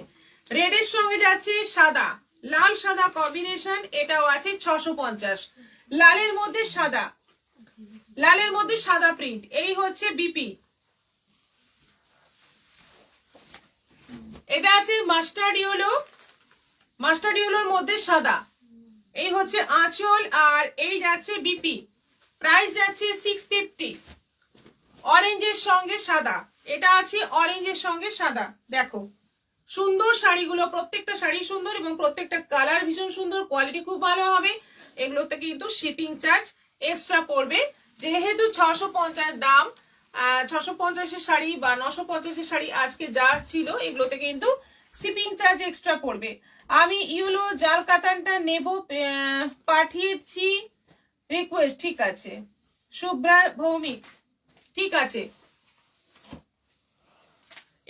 রেডের সঙ্গে যাচ্ছে সাদা, লাল সাদা কম্বিনেশন, এটাও আছে 650। লালের মধ্যে সাদা, লালের মধ্যে সাদা প্রিন্ট, এই হচ্ছে বিপি। এটা আছে মাস্টার্ড ইয়েলো, মাস্টার্ড ইয়েলোর মধ্যে সাদা, এই হচ্ছে আঁচল, আর এই যাচ্ছে বিপি। প্রাইস যাচ্ছে 650। অরেঞ্জের সঙ্গে সাদা, এটা আছে অরেঞ্জের সঙ্গে সাদা। দেখো সুন্দর শাড়িগুলো, প্রত্যেকটা শাড়ি সুন্দর এবং প্রত্যেকটা কালার ভীষণ সুন্দর, কোয়ালিটি খুব ভালো হবে। এগুলোতে কিন্তু শিপিং চার্জ এক্সট্রা পড়বে, যেহেতু 650 দাম। 650-এর শাড়ি বা 950-এর শাড়ি আজকে যা ছিল, এগুলোতে কিন্তু শিপিং চার্জ এক্সট্রা পড়বে। আমি ইউলো জাল কাতানটা নেব, পাঠিয়েছি রিকোয়েস্ট, ঠিক আছে। শুভ্রা ভৌমিক, ঠিক আছে।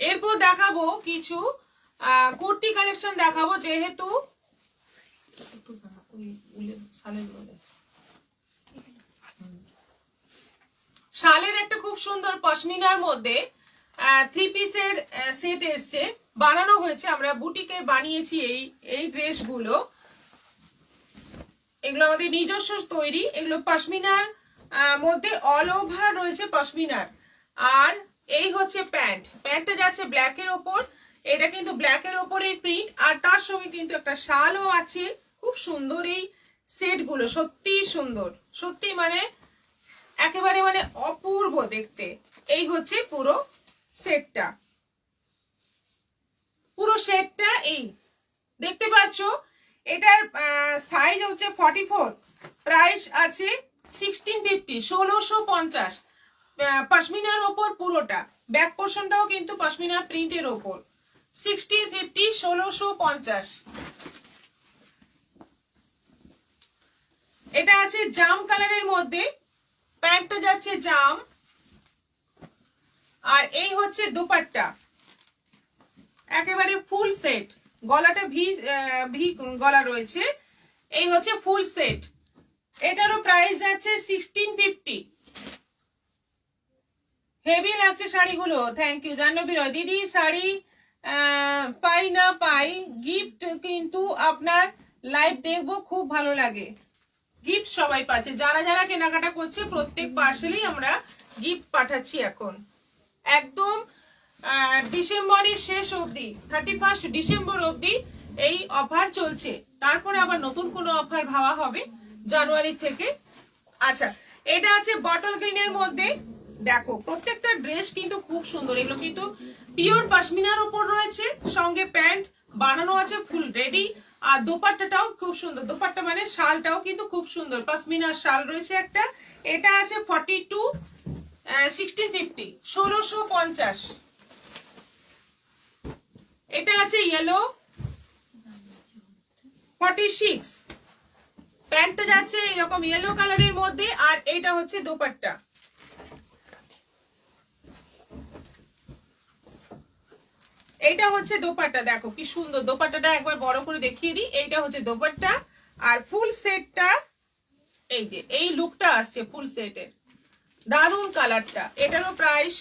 এরপর দেখাবো কিছু কুর্তি কালেকশন দেখাবো, যেহেতু শালের একটা খুব সুন্দর পশমিনার মধ্যে 3 পিসের সেট এসছে, বানানো হয়েছে, আমরা বুটিকে বানিয়েছি এই ড্রেসগুলো। এগুলো আমাদের নিজস্ব তৈরি, এগুলো পশমিনার মধ্যে অল ওভার রয়েছে পশমিনার। আর এই হচ্ছে প্যান্ট, প্যান্টটা যাচ্ছে ব্ল্যাকের ওপর, এটা কিন্তু ব্ল্যাকের ওপরে প্রিন্ট, আর তার সঙ্গে কিন্তু একটা শালও আছে। খুব সুন্দর এই সেট গুলো, সত্যি সুন্দর, সত্যি মানে একেবারে মানে অপূর্ব দেখতে। এই হচ্ছে পুরো সেটটা, পুরো সেটটা এই দেখতে পাচ্ছ। এটার সাইজ হচ্ছে 44, প্রাইস আছে 1650, 1650। পশমিনার ওপর পুরোটা, ব্যাক পোর্শনটাও কিন্তু পশমিনা প্রিন্টের ওপর। 1650, 1650। এটা আছে জাম কালারের মধ্যে, প্যান্টটা যাচ্ছে জাম, আর এই হচ্ছে দুপাট্টা, একেবারে ফুল সেট। গলাটা ভি গলা রয়েছে, এই হচ্ছে ফুল সেট। এটারও প্রাইস যাচ্ছে 1650। হেভি লাগছে শাড়িগুলো, থ্যাংক ইউ জাহ্নবী রয় দিদি। শাড়ি পাই না পাই, গিফট কিন্তু আপনার লাইভ দেখবো, খুব ভালো লাগে। গিফট সবাই পাচ্ছে, যারা যারা কেনাকাটা করছে প্রত্যেক পার্সেলেই আমরা গিফট পাঠাচ্ছি এখন, একদম ডিসেম্বরের শেষ অবধি, 31 ডিসেম্বর অবধি এই অফার চলছে। তারপরে আবার নতুন কোনো অফার ভাবা হবে জানুয়ারি থেকে। আচ্ছা, এটা আছে বটল গ্রিনের মধ্যে, দেখো প্রত্যেকটা ড্রেস কিন্তু খুব সুন্দর, এগুলো কিন্তু পিওর পশমিনার উপর রয়েছে, সঙ্গে প্যান্ট বানানো আছে ফুল রেডি, আর দোপাট্টাটাও খুব সুন্দর। দোপাট্টা মানে শালটাও কিন্তু খুব সুন্দর, পশমিনার শাল রয়েছে একটা। এটা আছে 42, 1650, 1650। এটা আছে ইয়েলো, 46, প্যান্টটা যাচ্ছে এরকম ইয়েলো কালারের মধ্যে, আর এটা হচ্ছে দোপাট্টা। এইটা হচ্ছে দোপাট্টা, দেখো কি সুন্দর দোপাট্টাটা, একবার বড় করে দেখিয়ে দিই। এইটা হচ্ছে দোপাট্টা, আর ফুল সেটটা এই যে এই লুকটা আসছে ফুল সেটের, দারুন কালারটা। এটারও প্রাইস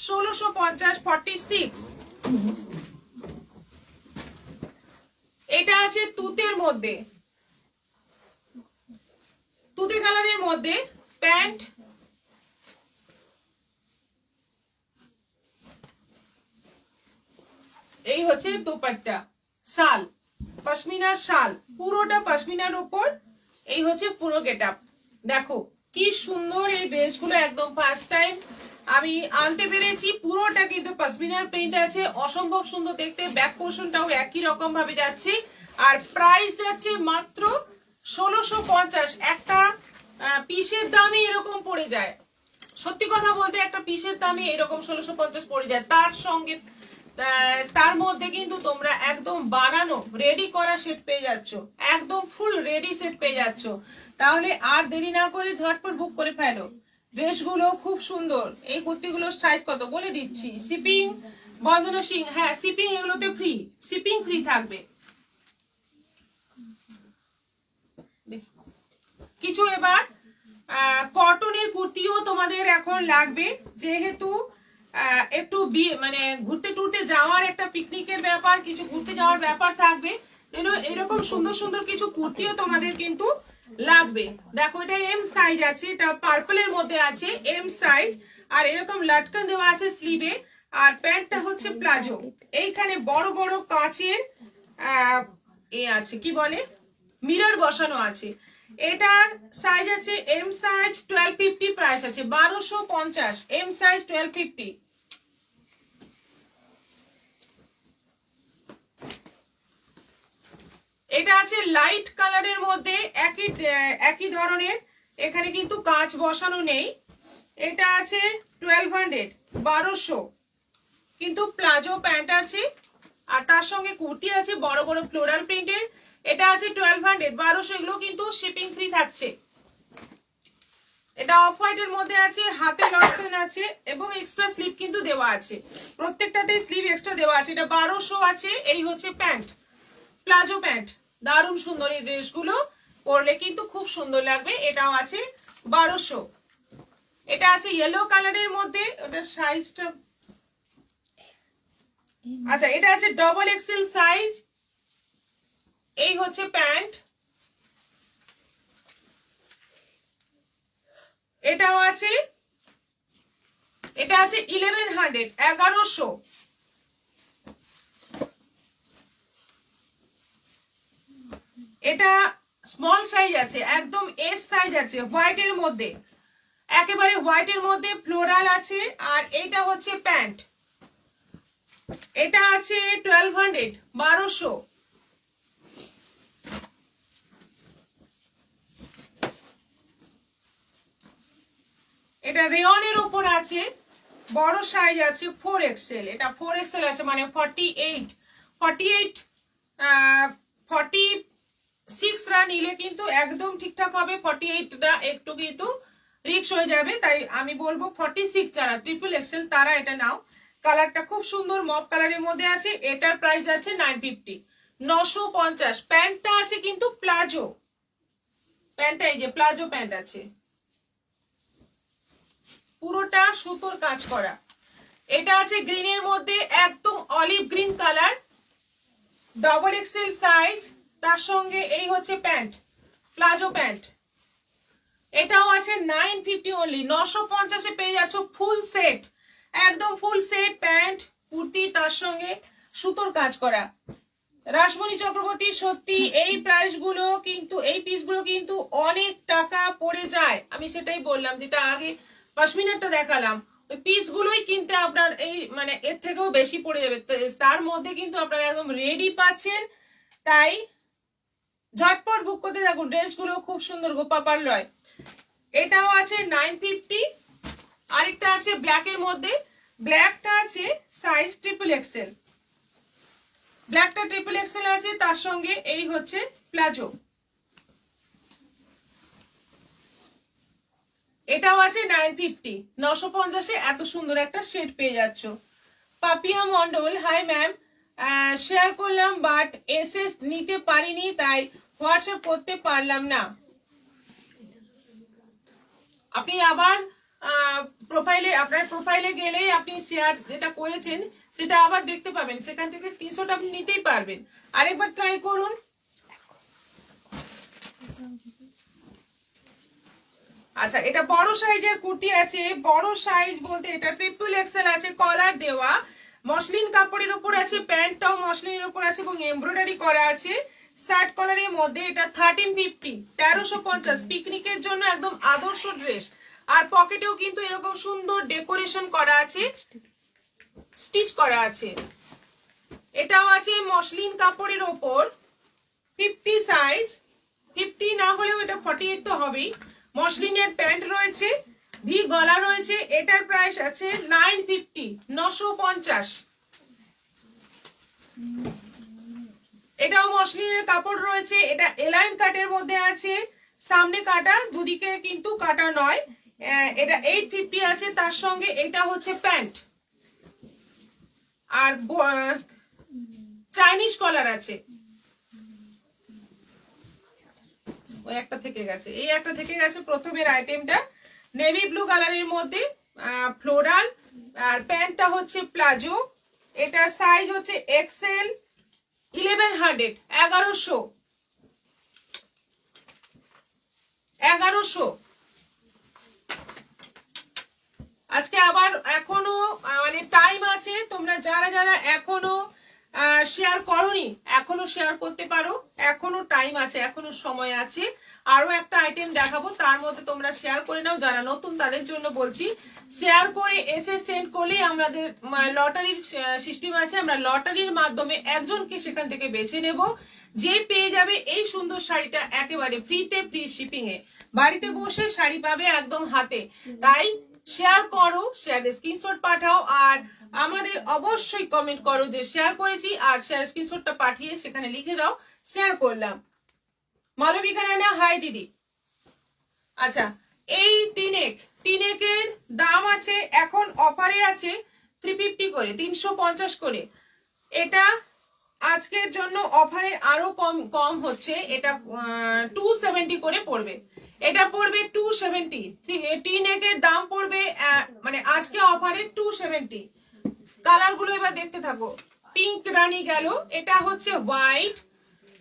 1650, 46। এটা আছে তুতের মধ্যে, তুতে কালারের মধ্যে, প্যান্ট এই হচ্ছে দোপাট্টা, শাল পশমিনার শাল, পুরোটা পশমিনার উপর। এই হচ্ছে পুরো গেটআপ, দেখো কি সুন্দর এই ড্রেসগুলো, একদম ফার্স্ট টাইম আমি আনতে পেরেছি। পুরোটা কিন্তু পশমিনার প্রিন্ট আছে, অসম্ভব সুন্দর দেখতে। ব্যাক পোর্শনটাও একই রকম ভাবে যাচ্ছে। আর প্রাইস আছে মাত্র 1650। একটা পিসের দামই এরকম পড়ে যায়, সত্যি কথা বলতে একটা পিসের দামে এরকম 1650 পড়ে যায়। তার সঙ্গে তার মধ্যে কিন্তু তোমরা একদম বানানো রেডি করা সেট পেয়ে যাচ্ছ, একদম ফুল রেডি সেট পেয়ে যাচ্ছ। তাহলে আর দেরি না করে ঝটপট বুক করে ফেলো। ড্রেসগুলো খুব সুন্দর। এই কুর্তিগুলোর সাইজ কত বলে দিচ্ছি। শিপিং বন্দনা সিং, হ্যাঁ শিপিং এগুলোতে ফ্রি, শিপিং ফ্রি থাকবে। কিছু এবার কটনের কুর্তিও তোমাদের এখন লাগবে, যেহেতু একটু মানে ঘুরতে টুরতে যাওয়ার একটা পিকনিকের ব্যাপার, কিছু ঘুরতে যাওয়ার ব্যাপার থাকবে। এরকম সুন্দর সুন্দর কিছু কুর্তিও তোমাদের কিন্তু লাগবে। দেখো এটা এম সাইজ আছে, এটা পার্পলের মধ্যে আছে এম সাইজ। আর এরকম লাটকান দেওয়া আছে স্লিভে। আর প্যান্টটা হচ্ছে প্লাজো। এইখানে বড় বড় কাচের এ আছে, কি বলে, মিরর বসানো আছে। এটার সাইজ আছে এম সাইজ 1250, প্রাইস আছে 1250। M size 1250। এটা আছে লাইট কালারের মধ্যে, একই ধরনের। এখানে কিন্তু কাঁচ বসানো নেই। এটা আছে 1200, 1200, কিন্তু প্লাজো প্যান্ট আছে। আর তার সঙ্গে কুর্তি আছে বড় বড় ফ্লোরাল প্রিন্টের। এটা আছে 1200, 1200। এগুলো কিন্তু শিপিং ফ্রি থাকছে। এটা অফ হোয়াইটের মধ্যে আছে, হাতে লটকান আছে এবং এক্সট্রা স্লিভ কিন্তু দেওয়া আছে। প্রত্যেকটাতে স্লিভ এক্সট্রা দেওয়া আছে। এটা 1200 আছে। এই হচ্ছে প্যান্ট, প্লাজো প্যান্ট। দারুণ সুন্দর। এই ড্রেসগুলো পরলে কিন্তু খুব সুন্দর লাগবে। এটাও আছে 1200। এটা আছে ইয়েলো কালারের মধ্যে, ওটার সাইজটা আচ্ছা, এটা আছে ডবল এক্সেল সাইজ। এই হচ্ছে প্যান্ট। এটাও আছে, এটা আছে 1100, 1100। এটা স্মল সাইজ আছে, একদম এস সাইজ আছে, হোয়াইটের মধ্যে, একেবারে হোয়াইটের মধ্যে ফ্লোরাল আছে। আর এটা হচ্ছে প্যান্ট। এটা আছে 1200, 1200। এটা রেয়নের উপর আছে, বড় সাইজ আছে 4XL। এটা 4XL আছে, মানে 46রা নিলে কিন্তু একদম ঠিকঠাক হবে। 48টা একটু কিন্তু রিক্স হয়ে যাবে, তাই আমি বলবো 46 যারা XXL তারা এটা নাও। কালারটা খুব সুন্দর, মপ কালারের মধ্যে আছে। এটার প্রাইস আছে 950, 950। প্যান্টটা আছে কিন্তু প্লাজো প্যান্টটা, এই যে প্লাজো প্যান্ট আছে, পুরোটা সুতোর কাজ করা। এটা আছে গ্রিনের মধ্যে, একদম olive green colour, double XL size. তার সঙ্গে এই হচ্ছে প্যান্ট, প্লাজো প্যান্ট। এটাও আছে 950 অনলি, 950-এ পেয়ে যাচ্ছ ফুল সেট, একদম ফুল সেট প্যান্ট কুর্তি, তার সঙ্গে সুতোর কাজ করা। রাসমণি চক্রবর্তী, সত্যি এই প্রাইস গুলো কিন্তু, এই পিস গুলো কিন্তু অনেক টাকা পড়ে যায়। আমি সেটাই বললাম, যেটা আগে পশমিনারটা দেখালাম, ওই পিস গুলোই কিনতে আপনার এই মানে এর থেকেও বেশি পড়ে যাবে। তার মধ্যে কিন্তু আপনারা একদম রেডি পাচ্ছেন, তাই ঝটপট বুক করতে থাকুন। ড্রেসগুলো খুব সুন্দর, গোপা পার্লয়। এটাও আছে 950। আরেকটা আছে ব্ল্যাকের মধ্যে, ব্ল্যাকটা আছে সাইজ XXL, ব্ল্যাকটা XXL আছে। তার সঙ্গে এই হচ্ছে প্লাজো। এটাও আছে 950, 950-এ এত সুন্দর একটা শেড পেয়ে যাচ্ছ। Papiya Mondal, hi ma'am, share করলাম বাট এসএস নিতে পারিনি, তাই হোয়াটসঅ্যাপ করতে পারলাম না। আপনি আবার আপনার প্রোফাইলে গেলে আপনি শেয়ার যেটা করেছেন সেটা আবার দেখতে পাবেন, সেখান থেকে স্ক্রিনশট আপনি নিতেই পারবেন। আরেকবার ট্রাই করুন। আচ্ছা, এটা বড় সাইজের কুর্তি আছে, বড় সাইজ বলতে এটা XXL আছে, কলার দেওয়া, মসলিন কাপড়ের উপর আছে, প্যান্টটাও মসলিনের উপর আছে এবং এমব্রয়ডারি করা আছে শার্ট কলারের মধ্যে। এটা 1350, 1350। পিকনিকের জন্য একদম আদর্শ ড্রেস। আর পকেটেও কিন্তু এরকম সুন্দর ডেকোরেশন করা আছে, স্টিচ করা আছে। এটাও আছে মসলিন কাপড়ের ওপর, 50 সাইজ, 50 না হলেও এটা 48 তো হবেই। মসলিনের প্যান্ট রয়েছে, ভি গলা রয়েছে। এটার প্রাইস আছে 950, 950। এটাও মসলিনের কাপড় রয়েছে, এটা এলাইন কাটের মধ্যে আছে, সামনে কাটা, দুদিকে কিন্তু কাটা নয়। এটা 850 আছে। তার সঙ্গে এটা হচ্ছে প্যান্ট, আর চাইনিজ কলার আছে। ওই একটা থেকে গেছে, এই একটা থেকে গেছে প্রথমের আইটেমটা, নেভি ব্লু কালারের মধ্যে ফ্লোরাল, আর প্যান্টটা হচ্ছে প্লাজো। এটা সাইজ হচ্ছে এক্সেল, 1100, 1100। আজকে আবার এখনো মানে টাইম আছে, তোমরা যারা যারা এখনো শেয়ার করোনি এখনো শেয়ার করতে পারো, এখনো টাইম আছে, এখনো সময় আছে। আরো একটা আইটেম দেখাবো, তার মধ্যে তোমরা শেয়ার করে নাও। যারা নতুন তাদের জন্য বলছি, শেয়ার করে এসে সেন্ড করলে আমাদের লটারির সিস্টেম আছে, আমরা লটারির মাধ্যমে একজনকে সেখান থেকে বেছে নেব, যে পেয়ে যাবে এই সুন্দর শাড়িটা একেবারে ফ্রিতে, ফ্রি শিপিং এ। বাড়িতে বসে শাড়ি পাবে একদম হাতে। তাই শেয়ার করো, শেয়ারের স্ক্রিনশট পাঠাও, আর আমাদের অবশ্যই কমেন্ট করো যে শেয়ার করেছি, আর শেয়ার স্ক্রিনশটটা পাঠিয়ে সেখানে লিখে দাও শেয়ার করলাম। মালবিকা রানা, হাই দিদি। আচ্ছা, এই টিনেকের দাম আছে এখন অফারে আছে 350 করে, 350 করে। এটা আজকের জন্য অফারে আরো কম হচ্ছে, এটা 270 করে পড়বে। এটা পড়বে 270। টিনেকের দাম পড়বে মানে আজকে অফারে 270। কালার গুলো এবার দেখতে থাকো। পিঙ্ক রানী গেল, এটা হচ্ছে হোয়াইট,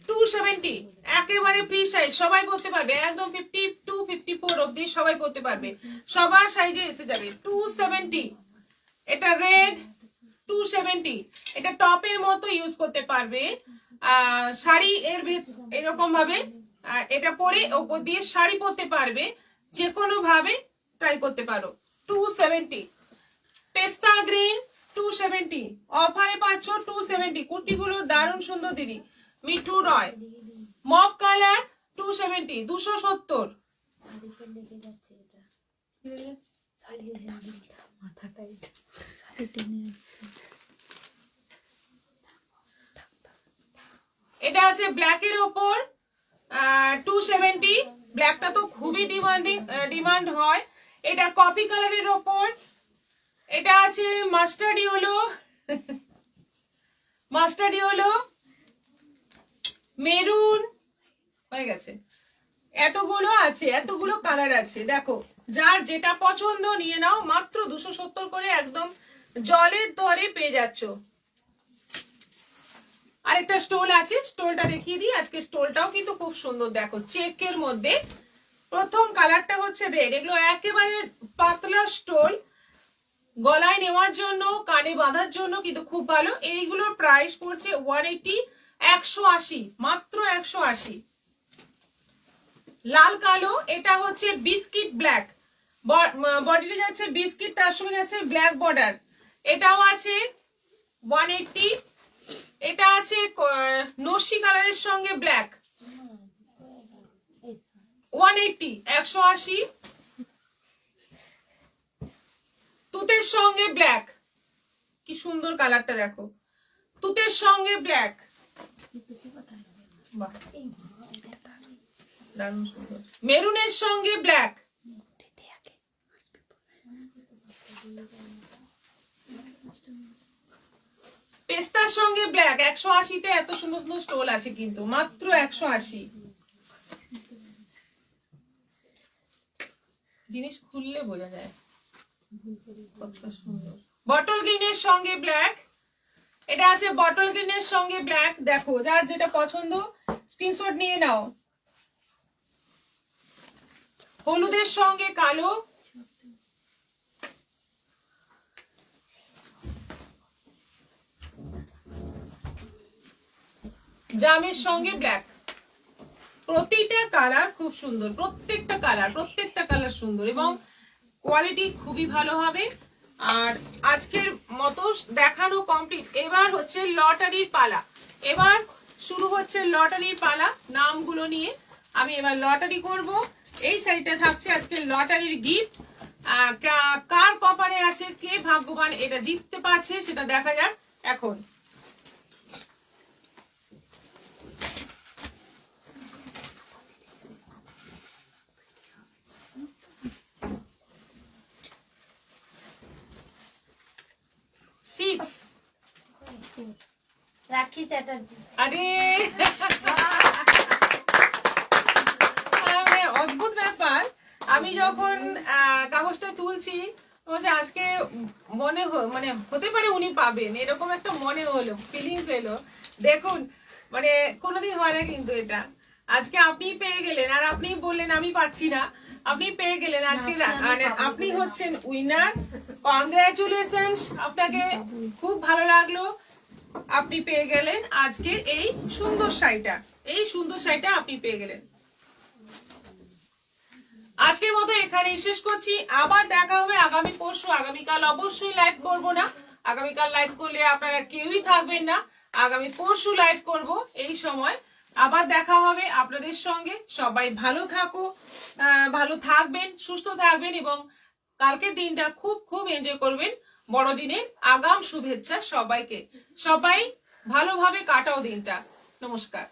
270, একেবারে ফ্রি সাইজ, সবাই পরতে পারবে, একদম 52, 54 অবধি সবাই পরতে পারবে, সবার সাইজে এসে যাবে। 270। এটা রেড, 270। এটা টপের মতো ইউজ করতে পারবে, শাড়ি এর এরকম ভাবে এটা পরে ওপর দিয়ে শাড়ি পরতে পারবে, যে কোনো ভাবে ট্রাই করতে পারো। 270। পেস্তা গ্রিন, 270, অফারে পাচ্ছ 270। কুর্তিগুলো দারুণ সুন্দর দিদি। মিঠু রয়, মপ কালার, 270, 270। এটা আছে ব্ল্যাকের ওপর, 270। ব্ল্যাকটা তো খুবই ডিমান্ড হয়। এটা কফি কালারের ওপর, এটা আছে মাস্টার্ড ইয়েলো, মেরুন, হয়ে গেছে। এতগুলো আছে, এতগুলো কালার আছে, দেখো যার যেটা পছন্দ নিয়ে নাও। মাত্র 270 করে, একদম জলের দরে পেয়ে যাচ্ছ। আরেকটা স্টোল আছে, স্টোলটা দেখিয়ে দিই। আজকে স্টোলটাও কিন্তু খুব সুন্দর, দেখো চেকের মধ্যে। প্রথম কালারটা হচ্ছে রেড। এগুলো একেবারে পাতলা স্টোল, গলায় নেওয়ার জন্য, কানে বাঁধার জন্য কিন্তু খুব ভালো। এইগুলোর প্রাইস পড়ছে 180, 180, মাত্র 180। লাল কালো, এটা হচ্ছে বিস্কিট ব্ল্যাক, বডিতে যাচ্ছে বিস্কিট, তার সঙ্গে যাচ্ছে ব্ল্যাক বর্ডার। এটাও আছে 180। এটা আছে নস্যি কালারের সঙ্গে ব্ল্যাক, 180, 180। তুতের সঙ্গে ব্ল্যাক, কি সুন্দর কালারটা দেখো, তুতের সঙ্গে ব্ল্যাক, দারুণ সুন্দর। মেরুনের সঙ্গে ব্ল্যাক, পেস্তার সঙ্গে ব্ল্যাক। 180-তে এত সুন্দর সুন্দর স্টোল আছে কিন্তু, মাত্র 180। জিনিস খুললে বোঝা যায় কত সুন্দর। বটল গ্রিনের সঙ্গে ব্ল্যাক, এটা আছে বটল গ্রিনের সঙ্গে ব্ল্যাক। দেখো যার যেটা পছন্দ স্ক্রিনশট নিয়ে নাও। হলুদের সঙ্গে কালো, জামের সঙ্গে ব্ল্যাক। প্রতিটা কালার খুব সুন্দর, প্রত্যেকটা কালার সুন্দর, এবং কোয়ালিটি খুবই ভালো হবে। আর আজকের মতো দেখানো কমপ্লিট। এবার হচ্ছে লটারির পালা। এবার শুরু হচ্ছে লটারির পালা। নামগুলো নিয়ে আমি এবার লটারি করব। এই শাড়িটা থাকছে আজকে লটারির গিফট। কার কপালে আছে, কে ভাগ্যবান এটা জিততে পারছে সেটা দেখা যাক এখন। রাখি চ্যাটার্জি। আরে অদ্ভুত ব্যাপার। আমি যখন কাগজটা তুলছি আজকে মনে মানে হতে পারে উনি পাবেন, এরকম একটা মনে হলো, ফিলিংস এলো। দেখুন মানে কোনোদিন হয় না কিন্তু এটা। আজকে আপনি পেয়ে গেলেন, আর আপনি বললেন আমি পাচ্ছি না, আপনি পেয়ে গেলেন আজকে। মানে আপনি হচ্ছেন উইনার। কংগ্রাচুলেশন আপনাকে, খুব ভালো লাগলো। আপনি পেয়ে গেলেন আজকে এই সুন্দর শাড়িটা। এই সুন্দর শাড়িটা আপনি পেয়ে গেলেন। আজকের মতো এখানেই শেষ করছি। আবার দেখা হবে আগামী পরশু। আগামীকাল অবশ্যই লাইভ করব না। আগামীকাল লাইভ করলে আপনারা কেউই থাকবেন না। আগামী পরশু লাইভ করব এই সময়। আবার দেখা হবে আপনাদের সঙ্গে। সবাই ভালো থাকো, ভালো থাকবেন, সুস্থ থাকবেন এবং কালকের দিনটা খুব খুব এনজয় করবেন। বড়দিনের আগাম শুভেচ্ছা সবাইকে। সবাই ভালোভাবে কাটাও দিনটা। নমস্কার।